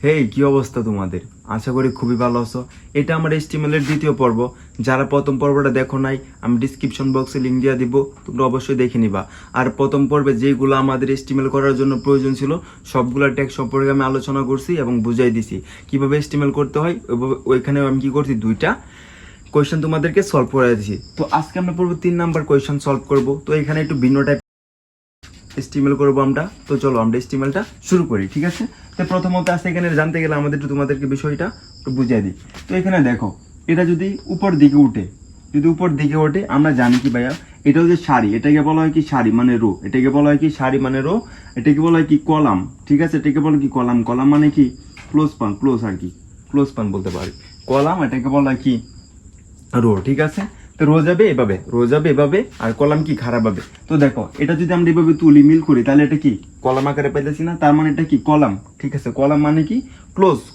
হেই, কি অবস্থা তোমাদের? আশা করি খুবই ভালো আছো। এটা আমার HTML এর দ্বিতীয় পর্ব। যারা প্রথম পর্বটা দেখো নাই, আমি ডিসক্রিপশন বক্সে লিঙ্ক দিয়ে দিব, তোমরা অবশ্যই দেখে নিবা। আর প্রথম পর্বে যেগুলো আমাদের HTML করার জন্য প্রয়োজন ছিল সবগুলো ট্যাগ সম্পর্কে আমি আলোচনা করছি এবং বুঝাই দিছি কিভাবে HTML করতে হয়। ওইখানে আমি কি করছি, দুইটা কোয়েশ্চেন তোমাদেরকে সলভ করে দিয়েছি। তো আজকে আমরা পড়বো 3 নাম্বার কোয়েশ্চেন সলভ করব। তো এখানে একটু ভিন্ন টাইপ HTML করবো আমরা। তো চলো আমরা HTMLটা শুরু করি, ঠিক আছে? তো প্রথমত আছে এখানে জানতে গেলে আমাদের একটু তোমাদেরকে বিষয়টা একটু বুঝিয়ে দিই। তো এখানে দেখো, এটা যদি উপর দিকে উঠে, আমরা জানি কি ভাইয়া, এটা হচ্ছে সারি, এটাকে বলা হয় কি সারি মানে রো, এটাকে বলা হয় কি সারি মানে রো, এটাকে বলা হয় কি কলাম, ঠিক আছে? এটাকে বলা কি কলাম, কলাম মানে কি ক্লোজ পান, ক্লোজ আর কি ক্লোজ পান বলতে পারি কলাম, এটাকে বলা হয় কি রো, ঠিক আছে? তো রো যাবে এভাবে, আর কলাম কি খারাপ হবে। তো দেখো, এটা যদি আমরা এভাবে তুলি মিল করি, তাহলে এটা কি কলাম আকারে পাইতেছি না, তার মানে এটা কি কলাম, ঠিক আছে? কলাম মানে কি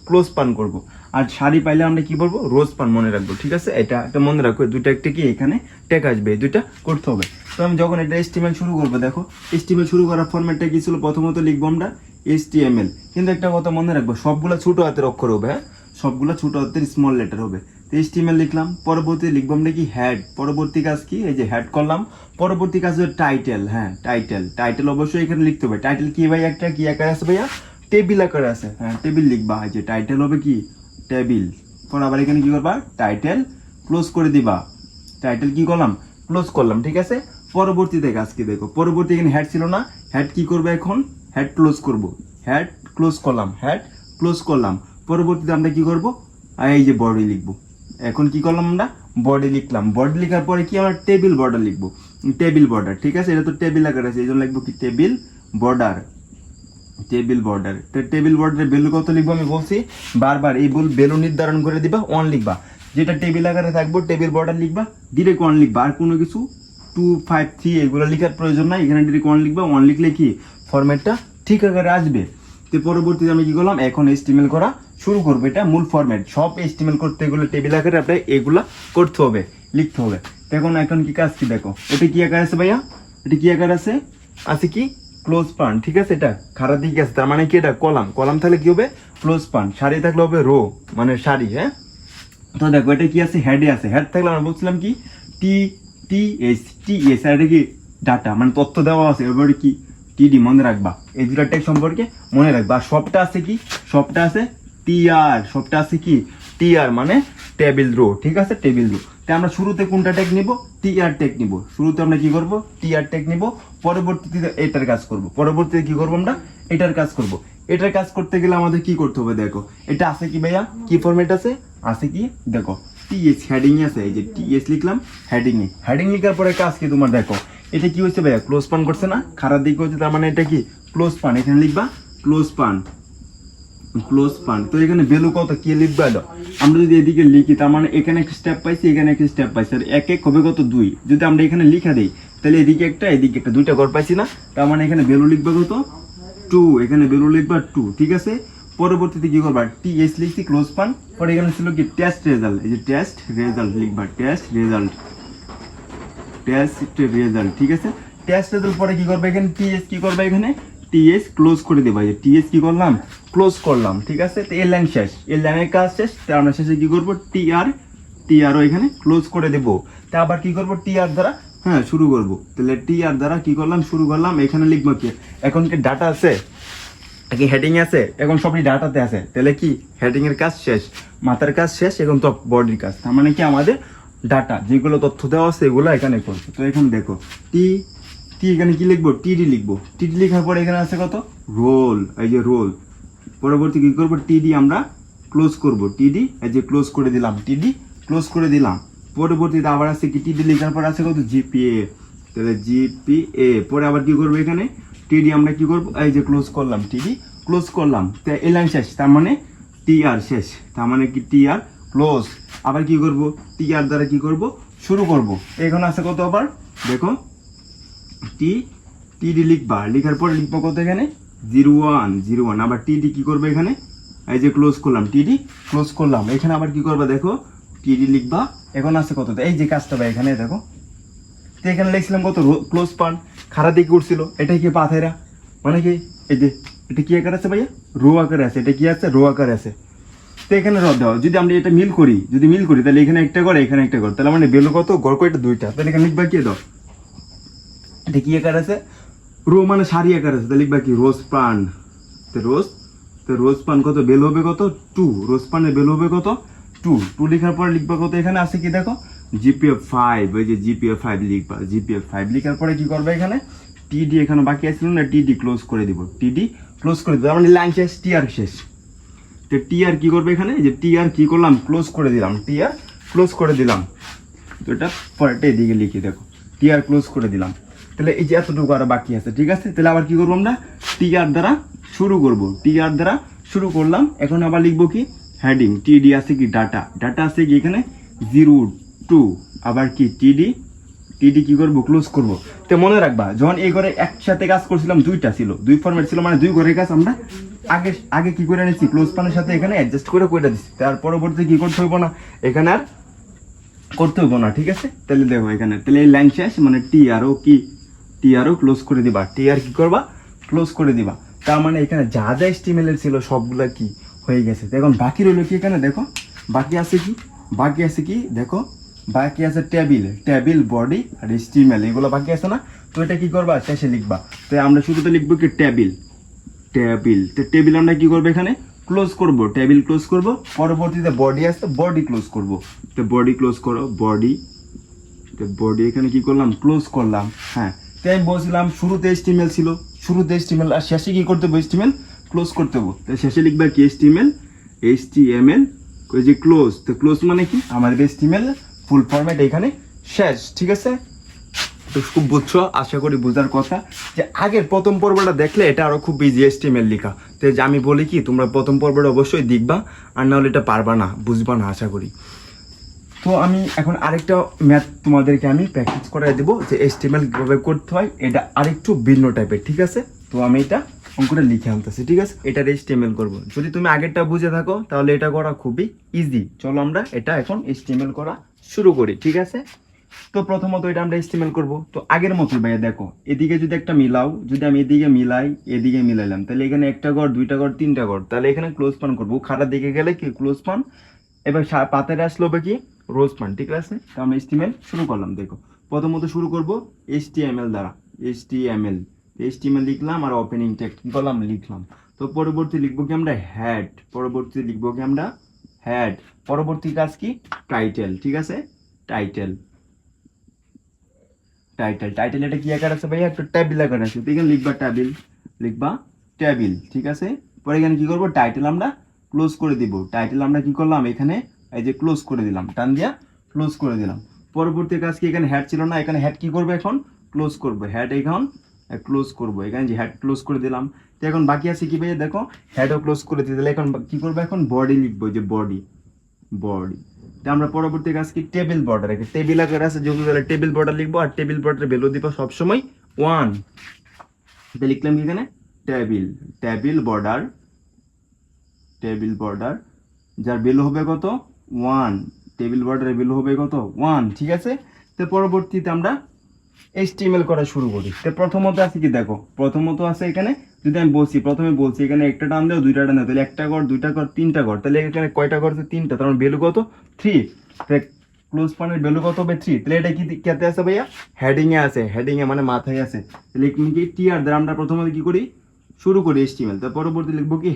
ক্লোজ পান করব। আর সারি পাইলে আমরা কি বলবো, রোজ পান মনে রাখবো, ঠিক আছে? এটা একটা মনে রাখবো, দুইটা একটা কি এখানে টেক আসবে, এই দুইটা করতে হবে। তো আমি যখন এটা HTML শুরু করবো, দেখো HTML শুরু করার ফরম্যাটটা কি ছিল, প্রথমত লিখবো আমরা HTML, কিন্তু একটা কথা মনে রাখবো, সবগুলা ছোট হাতের অক্ষর হবে, হ্যাঁ, সবগুলা ছোট হাতের স্মল লেটার হবে। HTML লিখলাম, পরবর্তী লিখবো আমরা কি হেড, পরবর্তী কাজ কি, এই যে হেড করলাম, পরবর্তী কাজ হচ্ছে টাইটেল, হ্যাঁ টাইটেল অবশ্যই এখানে লিখতে হবে। টাইটেল কি ভাই, একটা কি আকারে আছে ভাইয়া, টেবিল আকারে আছে, হ্যাঁ টেবিল লিখবা, এই যে টাইটেল হবে কি টেবিল। পর আবার এখানে কি করবা, টাইটেল ক্লোজ করে দিবা, টাইটেল কি করলাম, ক্লোজ করলাম, ঠিক আছে? পরবর্তীতে কাজ কি দেখো, পরবর্তী এখানে হেড ছিল না, হেড কি করবে এখন, হেড ক্লোজ করব, হেড ক্লোজ করলাম। পরবর্তীতে আমরা কি করব, এই যে বডি লিখবো। এখন কি করলাম আমরা, বডি লিখলাম, বডি লেখার পরে কি আমরা টেবিল বর্ডার লিখবো, টেবিল বর্ডার, ঠিক আছে? এটা তো টেবিল আকার আছে, এই জন্য লিখবো কি টেবিল বর্ডার। টেবিল বর্ডারের ভ্যালু কত লিখবো আমি বলছি বারবার, এই ভ্যালু নির্ধারণ করে দিবা, 1 লিখবা। যেটা টেবিল আকারে থাকবো টেবিল বর্ডার লিখবা, ডিরেক্ট 1 লিখবা, আর কোনো কিছু 2 5 3 এগুলো লেখার প্রয়োজন নাই, এখানে ডিরেক্ট 1 লিখবা। 1 লিখলে কি ফরম্যাটটা ঠিক আকারে আসবে। তো পরবর্তীতে আমি কি করলাম, এখন HTML করা শুরু করবো। এটা মূল ফরম্যাট, সব HTML করতে গেলে টেবিল আকারে আপনার এগুলা করতে হবে, লিখতে হবে। এখন কি কাজ কি দেখো, এটা কি আকার আছে ভাইয়া, এটা কি আকার আছে কি ক্লোজ পান, ঠিক আছে? এটা খারাপ দিকে আছে, তার মানে কি এটা কলাম থাকলে কি হবে ক্লোজ পান, সারি থাকলে হবে রো মানে সারি, হ্যাঁ? তো দেখো এটা কি আছে, হেডে আছে, হেড থাকলে আমরা বলছিলাম কি টি এস, আর এটা কি ডাটা মানে তথ্য দেওয়া আছে, এবারে কি টিডি মনে রাখবা, এই দুটা ট্যাগ সম্পর্কে মনে রাখবা। আর সবটা আছে কি, সবটা আছে টিআর মানে টেবিল রো, ঠিক আছে? Table row. তাই আমরা শুরুতে কোনটা ট্যাগ নিব, টিআর ট্যাগ নিব। শুরুতে আমরা কি করব, টিআর ট্যাগ নিব, পরবর্তীতে এটার কাজ করব, পরবর্তীতে কি করব আমরা এটার কাজ করব। এটার কাজ করতে গেলে আমাদের কি করতে হবে দেখো, এটা আছে কি ভাইয়া, কি ফরম্যাট আছে কি দেখো, টিএস হেডিং আছে, এই যে টিএস লিখলাম হেডিং লিখার পরে কাজ কি তোমার দেখো, এটা কি হচ্ছে ভাইয়া, ক্লোজ পান করছে না, খারাপ দিকে হচ্ছে, তার মানে এটা কি ক্লোজ পান, এখানে লিখবা ক্লোজ পান। তো এখানে ভ্যালু কত কি লিখবা, আমরা যদি এদিকে লিখি, তার মানে এখানে একটা স্টেপ পাইছি, এখানে একটা স্টেপ পাইছি, আর এক হবে কত 2। যদি আমরা এখানে লিখা দেই, তাহলে এদিকে একটা এদিকে একটা, দুইটা ঘর পাইছি না, তার মানে এখানে ভ্যালু লিখবা কত 2, এখানে ভ্যালু লিখবা 2, ঠিক আছে? পরবর্তীতে কি করবা, টিএস লিখছি ক্লোজ পান, পরে এখানে ছিল কি টেস্ট রেজাল্ট, এই যে টেস্ট রেজাল্ট লিখবা, টেস্ট রেজাল্ট, ঠিক আছে? টেস্ট রেজাল্ট পরে কি করবে, এখানে টিএস কি করবে, এখানে টিএস ক্লোজ করে দেবা, যে টিএস কি করলাম ক্লোজ করলাম, ঠিক আছে? তো এই লাইন শেষ, এই লাইনের কাজ শেষ, তো আমরা শেষে কি করব, টিআরও এখানে ক্লোজ করে দেব। তা আবার কি করব, টিআর দ্বারা হ্যাঁ শুরু করব। তাহলে টিআর দ্বারা কি করলাম, শুরু করলাম। এখানে লিখবো কি, এখন কি ডাটা আছে, কি হেডিং আছে, এখন সবই ডাটাতে আছে, তাহলে কি হেডিং এর কাজ শেষ, মাথার কাজ শেষ, এখন তো বডির কাজ, তার মানে কি আমাদের ডাটা যেগুলো তথ্য দেওয়া আছে এগুলো এখানে করছে। তো এখানে দেখো টি এখানে কি লিখবো, টিডি লিখবো, টিডি লেখার পরে এখানে আছে কত রোল, এই যে রোল। পরবর্তী কি করবো, টিডি আমরা ক্লোজ করব, টিডি এই যে ক্লোজ করে দিলাম, টিডি ক্লোজ করে দিলাম। পরবর্তীতে আবার আছে কি, টিডি লেখার পর আছে কত জিপিএ, তাহলে জিপিএ। পরে আবার কি করবো, এখানে টিডি আমরা কি করবো, এই যে ক্লোজ করলাম, টিডি ক্লোজ করলাম। তো এই লাইন শেষ, তার মানে টিআর শেষ, তার মানে কি টিআর ক্লোজ। আবার কি করব, টিআর দ্বারা কি করব শুরু করব। এখানে আছে কত আবার দেখো, টিডি লিখবা, লিখার পর লিখবো কত এখানে 01 আবার টিডি কি করবে, এখানে এই যে ক্লোজ করলাম, টিডি ক্লোজ করলাম। এখানে আবার কি করবা দেখো, টিডি লিখবা। এখন আছে কত, এই যে কাজটা ভাই এখানে দেখো, তো এখানে লিখছিলাম কত ক্লোজ পান, খারাপ দিকে উঠছিল, এটাই কি পাথেরা মানে কি এই যে এটা কি আকার আছে ভাইয়া? রো আকারে আছে। এটা কি আছে? রো আকারে আছে। তো এখানে রদ দাও, যদি আমরা এটা মিল করি, তাহলে এখানে একটা ঘর, এখানে একটা ঘর, তাহলে মানে বেলু কত, গড় কয়টা? দুইটা। তাহলে এখানে লিখবা কি দাও, এটা কি আকার আছে? রো মানে সারি আকার আছে, তাহলে লিখবা কি? রোজ পান। তো রোজ পান কত? বেল হবে কত? 2। রোজ পানের বেল হবে কত? 2 লেখার পরে লিখবা কত? এখানে আছে কি দেখো, জিপিএফ 5। ওই যে জিপিএফ 5 লিখবা। জিপিএফ 5 লিখার পরে কি করবে? এখানে টিডি এখানে বাকি আছিল না, টিডি ক্লোজ করে দিব। টিডি ক্লোজ করে দিব, মানে লাইন শেষ, টি আর শেষ। তো টি আর কি করবে এখানে, যে টি আর কি করলাম? ক্লোজ করে দিলাম। টি আর ক্লোজ করে দিলাম। তো এটা পরেরটা এদিকে লিখি দেখো, টি আর ক্লোজ করে দিলাম। তাহলে এই যে এতটুকু আর বাকি আছে, ঠিক আছে? তাহলে আবার কি করবো আমরা? টি আর দ্বারা শুরু করব। টি আর দ্বারা শুরু করলাম। এখন আবার লিখবো কি? হেডিং। টিডি আছে কি? ডাটা। ডাটা আছে কি এখানে? 02। আবার কি? টিডি কি করবো? ক্লোজ করবো। তো মনে রাখবা, যখন এই ঘরে একসাথে কাজ করছিলাম, দুইটা ছিল, দুই ফরম্যাট ছিল, মানে দুই ঘরের কাজ আমরা আগে কি করে নিচ্ছি? ক্লোজ পানের সাথে এখানে অ্যাডজাস্ট করে দিচ্ছি। তার পরবর্তী কি করতে হইব না, এখানে আর করতে হইব না, ঠিক আছে? তাহলে দেখো এখানে, তাহলে এই লাইন শেষ, মানে টি আরও ক্লোজ করে দিবা। টি আর কি করবা? ক্লোজ করে দিবা। তার মানে এখানে যা যা HTML ছিল সবগুলা কি হয়ে গেছে। এখন বাকি রইল কি? এখানে দেখো বাকি আছে কি দেখো, বাকি আছে টেবিল বডি আর HTML, এগুলো বাকি আছে না? তো এটা কি করবা? শেষে লিখবা। তো আমরা শুরুতে লিখবো কি? টেবিল। তো টেবিল আমরা কি করবো? এখানে ক্লোজ করব। টেবিল ক্লোজ করব। পরবর্তীতে বডি আছে, বডি ক্লোজ করব। তো বডি ক্লোজ করো, বডি। তো বডি এখানে কি করলাম? ক্লোজ করলাম। হ্যাঁ, তাই আমি বলছিলাম শুরুতে HTML ছিল, আর শেষে কি করতে হবে? HTML ক্লোজ করতে হবে। তাই শেষে লিখবা কি? HTML ওই যে ক্লোজ। তো ক্লোজ মানে কি? আমাদের HTML ফুল ফরম্যাট এখানে শেষ, ঠিক আছে? তো খুব বুঝছো, আশা করি বোঝার কথা, যে আগের প্রথম পর্বটা দেখলে এটা আরো খুব ইজি HTML লেখা। তো যে আমি বলি কি, তোমরা প্রথম পর্বটা অবশ্যই দেখবা, আর নাহলে এটা পারবা না, বুঝবা না আশা করি। তো আমি এখন আরেকটা ম্যাথ তোমাদেরকে আমি প্র্যাকটিস করাই দেবো, যে HTML কিভাবে করতে হয়, এটা আরেকটু ভিন্ন টাইপের, ঠিক আছে? তো আমি এটা অঙ্কটা লিখে আনতেছি, ঠিক আছে? এটার HTML করব। যদি তুমি আগেরটা বুঝে থাকো তাহলে এটা করা খুবই ইজি। চলো আমরা এটা এখন HTML করা শুরু করি, ঠিক আছে? তো প্রথমত এটা আমরা HTML করব। তো আগের মতো ভাইয়া দেখো, এদিকে যদি একটা মিলাও, যদি আমি এদিকে মিলাই, এদিকে মিলাইলাম, তাহলে এখানে একটা ঘর, দুইটা ঘর, তিনটা ঘর, তাহলে এখানে ক্লোজ পান করবো। খারাপ দিকে গেলে কি? ক্লোজ পান। এবার পাতের আসলো হবে কি? রোজ পান, ঠিক আছে? তো আমরা HTML শুরু করলাম। দেখো প্রথমত শুরু করব HTML দ্বারা। HTML লিখলাম, আর ওপেনিং ট্যাগ কি করলাম? লিখলাম। তো পরবর্তী লিখবো কি আমরা? হেড। পরবর্তী কাজ কি? টাইটেল, ঠিক আছে? টাইটেল এটা কি আকার আছে ভাইয়া? একটা টেবিল আকার আছে। তো এখানে লিখবা টেবিল, ঠিক আছে? পরে এখানে কি করব? টাইটেল আমরা ক্লোজ করে দিব। টাইটেল আমরা কি করলাম? এখানে এই যে ক্লোজ করে দিলাম, টান দিয়া ক্লোজ করে দিলাম। পরবর্তী কাজ কি? এখানে হেড ছিল না, এখানে হেড কি করবে? এখন ক্লোজ করবে। হেড এখন ক্লোজ করব। এখানে যে হেড ক্লোজ করে দিলাম। তো এখন বাকি আছে কি ভাইয়া? দেখো হেডও ক্লোজ করে দিতে, এখন কি করবো? এখন বডি লিখবো, যে বডি। আমরা পরবর্তী কাজ কি? Table border. টেবিল আকার আছে যেহেতু, তাহলে টেবিল বর্ডার লিখবো, আর টেবিল বর্ডার ভ্যালু দিব সবসময় 1। এটা লিখলাম কি এখানে? টেবিল বর্ডার যার ভ্যালু হবে কত? 1। টেবিল বর্ডারের ভ্যালু হবে কত? 1, ঠিক আছে? তো পরবর্তীতে আমরা HTML করা শুরু করি। তো প্রথমত আছে কি? দেখো প্রথমত আছে এখানে, যদি আমি প্রথমে বলছি এখানে একটা টান দাও, দুইটা টান দাও, তাহলে একটা ঘর, দুইটা ঘর, তিনটা ঘর, তাহলে এখানে কয়টা ঘর আছে? 3টা। তার মানে ভ্যালু কত? 3। ক্লোজ পানের ভ্যালু কত হবে? 3। তাহলে এটা কি কেতে আছে ভাইয়া? হেডিং এ আছে। হেডিং এ মানে মাথায় আছে। তাহলে কি? টিআর দ্বারা আমরা প্রথমত কি করি? শুরু করি HTML। তার পরবর্তী লিখবো কি?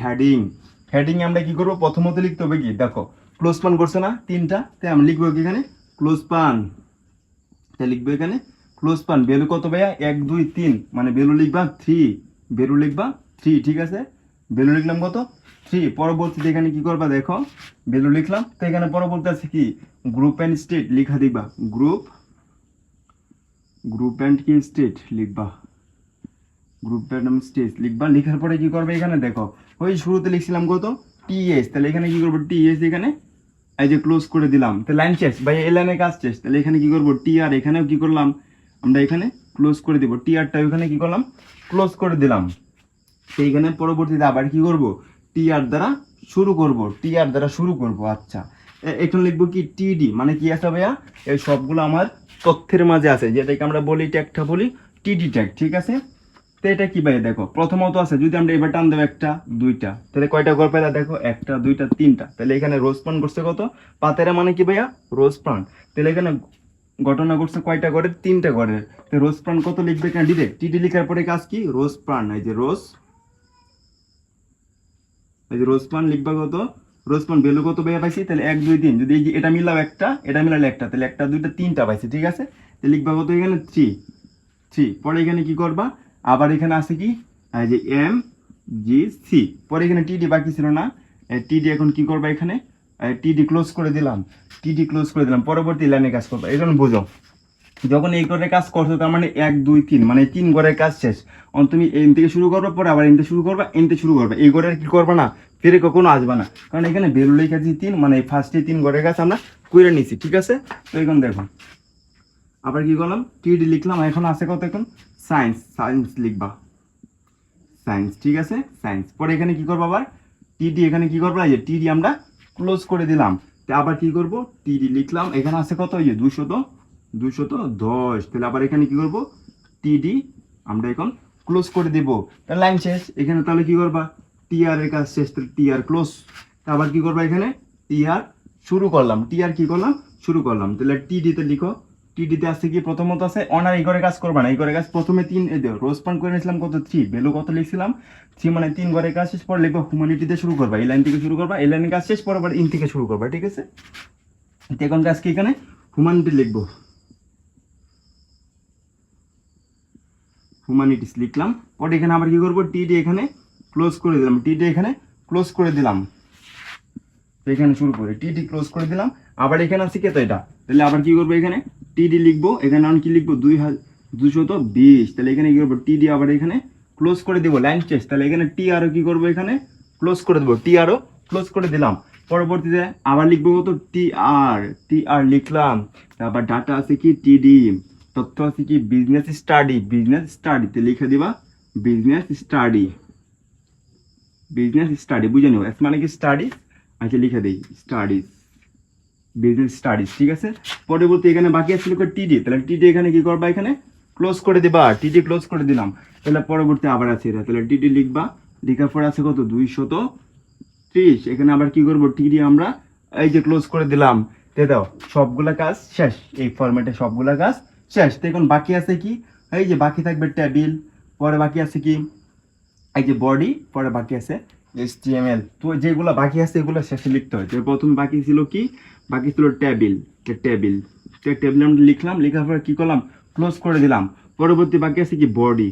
হেডিং এ আমরা কি করবো? প্রথমত লিখতে হবে কি? দেখো ক্লোজ পান করছে না 3টা, তাই আমরা লিখবো কি এখানে? ক্লোজ পান। তাই লিখবো এখানে ক্লোজ পান। ভ্যালু কত ভাইয়া? 1 2 3, মানে ভ্যালু লিখবা 3। ঠিক আছে? ভ্যালু লিখলাম কত? 3। পরবর্তীতে এখানে কি করবা? দেখো ভ্যালু লিখলাম। তো এখানে পরবর্তী আছে কি? গ্রুপ এন্ড স্টেট লিখা দিবা। গ্রুপ এন্ড কি? স্টেট লিখবা। লিখার পরে কি করবে? এখানে দেখো ওই শুরুতে লিখছিলাম কত? TS, তাহলে এখানে কি করবো? TS এখানে এই যে ক্লোজ করে দিলাম। তো লাইন শেষ ভাই, এই লাইনের কাজ শেষ। তাহলে এখানে কি করবো? TR এখানেও কি করলাম? আমরা এখানে ক্লোজ করে দিব। TRটা ওখানে কি করলাম? ক্লোজ করে দিলাম। তো এইখানে পরবর্তীতে আবার কি করব? TR দ্বারা শুরু করব। আচ্ছা, এখন লিখবো কি? TD, মানে কি আছে ভাইয়া? এই সবগুলো আমার তথ্যের মাঝে আছে, যেটাকে আমরা বলি ট্যাগটা বলি TD ট্যাগ, ঠিক আছে? তো এটা কি ভাই দেখো, প্রথমত আছে যদি আমরা এবার টান দেবো একটা দুইটা, তাহলে কয়টা ঘর পেলা দেখো, একটা দুইটা তিনটা, তাহলে এখানে রোজ প্লান্ট করছে কত, পাতেরা মানে কি ভাইয়া রোজ প্লান্ট, তাহলে এখানে ঘটনা ঘটছে কয়টা ঘরের, তিনটা ঘরের। তো রোজ প্লান্ট কত লিখবে এখানে ডিরেক্ট, টিডি লিখার পরে কাজ কি, রোজ প্লান্ট, এই যে রোজ, এই যে রোজ প্লান্ট লিখবা কত, রোজ প্লান্ট ভ্যালু কত ভাইয়া পাইছি, তাহলে 1 2 3, যদি এই যে এটা মিলাও একটা, এটা মিলালে একটা, তাহলে একটা দুইটা তিনটা পাইছি, ঠিক আছে। তাহলে লিখবা কত এখানে 3, পরে এখানে কি করবা, আবার এখানে আছে কি, এই যে MGC, পরে এখানে টিডি বাকি ছিল না, টিডি এখন কি করবা এখানে, টিডি ক্লোজ করে দিলাম, টিডি ক্লোজ করে দিলাম, পরবর্তী লাইনে কাজ করবা, এই জন্য বোঝো যখন এই ঘরের কাজ করছো তার মানে 1 2 3 মানে 3 ঘরের কাজ শেষ। তুমি এন থেকে শুরু করবা, পরে আবার এন থেকে শুরু করবা, এন থেকে শুরু করবা, এই ঘরের কি করবা না, ফিরে কখনো আসবা না, কারণ এখানে বেলু লেখা আছে 3, মানে ফার্স্টে 3 ঘরের কাজ আমরা করে নিছি, ঠিক আছে। তো এখন দেখো আবার কি করলাম, টিডি লিখলাম, এখন আছে কত, এখন সায়েন্স, সায়েন্স লিখবা, সায়েন্স, ঠিক আছে সায়েন্স, পরে এখানে কি করবো আবার টিডি, এখানে কি করবো, এই যে টিডি আমরা ক্লোজ করে দিলাম, তো আবার কি করব, টিডি লিখলাম, এখানে আছে কত, এই যে 210, তাহলে আবার এখানে কি করব, টিডি আমরা এখন ক্লোজ করে দিব, তাহলে লাইন শেষ। এখানে তাহলে কি করবা, টিআর এর কাজ শেষ, তাহলে টিআর ক্লোজ, আবার কি করবা এখানে টিআর শুরু করলাম, টিআর কি করলাম শুরু করলাম, তাহলে টিডি তে লিখো, টিডিতে আছে কি, প্রথমত আছে অনার, এই করে কাজ করবা না, এই করে কাজ প্রথমে 3 রোজ পান করে নিয়েছিলাম কত 3, ভ্যালু কত লিখছিলাম 3, মানে 3 ঘরের কাজ শেষ, পরে লিখবা হিউম্যানিটিতে শুরু করবা, এই লাইন থেকে শুরু করবা, এই লাইনের কাজ শেষ, পরে আবার ইন থেকে শুরু করবা, ঠিক আছে। এখন কাজ কি, এখানে হিউম্যানিটি লিখবো, হিউম্যানিটিস লিখলাম, পরে এখানে আবার কি করবো, টিডি এখানে ক্লোজ করে দিলাম, টিডি এখানে ক্লোজ করে দিলাম, এখানে শুরু করে টিডি ক্লোজ করে দিলাম, আবার এখানে আছে কত এটা, তাহলে আবার কি করবো, এখানে টিডি লিখবো, এখানে আমি কি লিখবো 220, তাহলে এখানে কি করবো, টিডি আবার এখানে ক্লোজ করে দিব, লাইন শেষ, তাহলে এখানে টি আরও কি করবো, এখানে ক্লোজ করে দেবো, টি আরও ক্লোজ করে দিলাম, পরবর্তীতে আবার লিখবো কত, টি আর লিখলাম, তারপর ডাটা আছে কি টিডি, তথ্য আছে কি বিজনেস স্টাডিতে লিখে দিবা বিজনেস স্টাডি বুঝে নিও, এস মানে কি স্টাডি, আচ্ছা লিখে দিই বিজনেস স্টাডিজ, ঠিক আছে। পরবর্তী এখানে বাকি আছে টিডি, তাহলে টিডি এখানে কি করবা, এখানে ক্লোজ করে দিবা, টিডি ক্লোজ করে দিলাম, তাহলে পরবর্তী আবার আছে এটা, তাহলে টিডি লিখবা, লিখার পরে আছে কত 230, এখানে আবার কি করবো, টিডি আমরা এই যে ক্লোজ করে দিলাম, দিয়ে দাও, সবগুলা কাজ শেষ, এই ফরম্যাটে সবগুলা কাজ শেষ। তো এখন বাকি আছে কি, এই যে বাকি থাকবে টেবিল, পরে বাকি আছে কি, এই যে বডি, পরে বাকি আছে HTML, তো যেগুলো বাকি আছে এগুলো শেষে লিখতে হয়। তো প্রথমে বাকি ছিল কি, বাকি ছিল টেবিল আমরা লিখলাম, লেখার পরে কি করলাম, ক্লোজ করে দিলাম, পরবর্তী বাকি আছে কি বডি,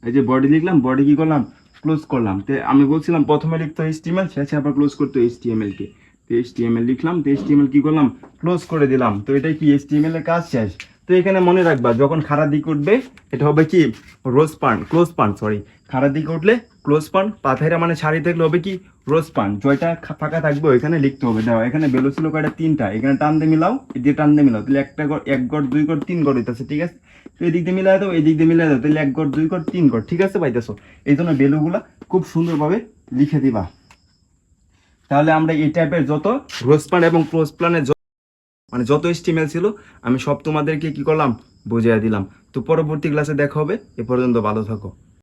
এই যে বডি লিখলাম, বডি কি করলাম, ক্লোজ করলাম। তো আমি বলছিলাম প্রথমে লিখতে HTML, শেষে আবার ক্লোজ করতে HTML কে, তো HTML লিখলাম, তো HTML কি করলাম, ক্লোজ করে দিলাম, তো এটাই কি HTML এর কাজ শেষ। তো এখানে মনে রাখবা যখন খাড়া দিকে উঠবে এটা হবে কি ক্লোজ পান, খাড়া দিকে উঠলে ক্লোজ পান, পাথাইরা মানে শাড়ি থাকলে হবে কি রোজ পান, জয়টা ফাঁকা থাকবে ওইখানে লিখতে হবে। দেখো এখানে বেলু ছিল কয়টা, 3টা, এখানে টান দিয়ে মিলাও, এদিকে টান দিয়ে মিলাও, তাহলে একটা ঘর, 1 ঘর 2 ঘর 3 ঘর হইতেছে, ঠিক আছে। তো এদিক দিয়ে মিলাই দাও, এদিক দিয়ে মিলাই দাও, তাহলে 1 ঘর 2 ঘর 3 ঘর, ঠিক আছে পাইতেছো। এই জন্য বেলুগুলা খুব সুন্দরভাবে লিখে দিবা। তাহলে আমরা এই টাইপের যত রোজ পান এবং ক্লোজ প্ল্যানের মানে যত HTML ছিল আমি সব তোমাদেরকে কি করলাম, বুঝিয়ে দিলাম। তো পরবর্তী ক্লাসে দেখা হবে, এ পর্যন্ত ভালো থাকো।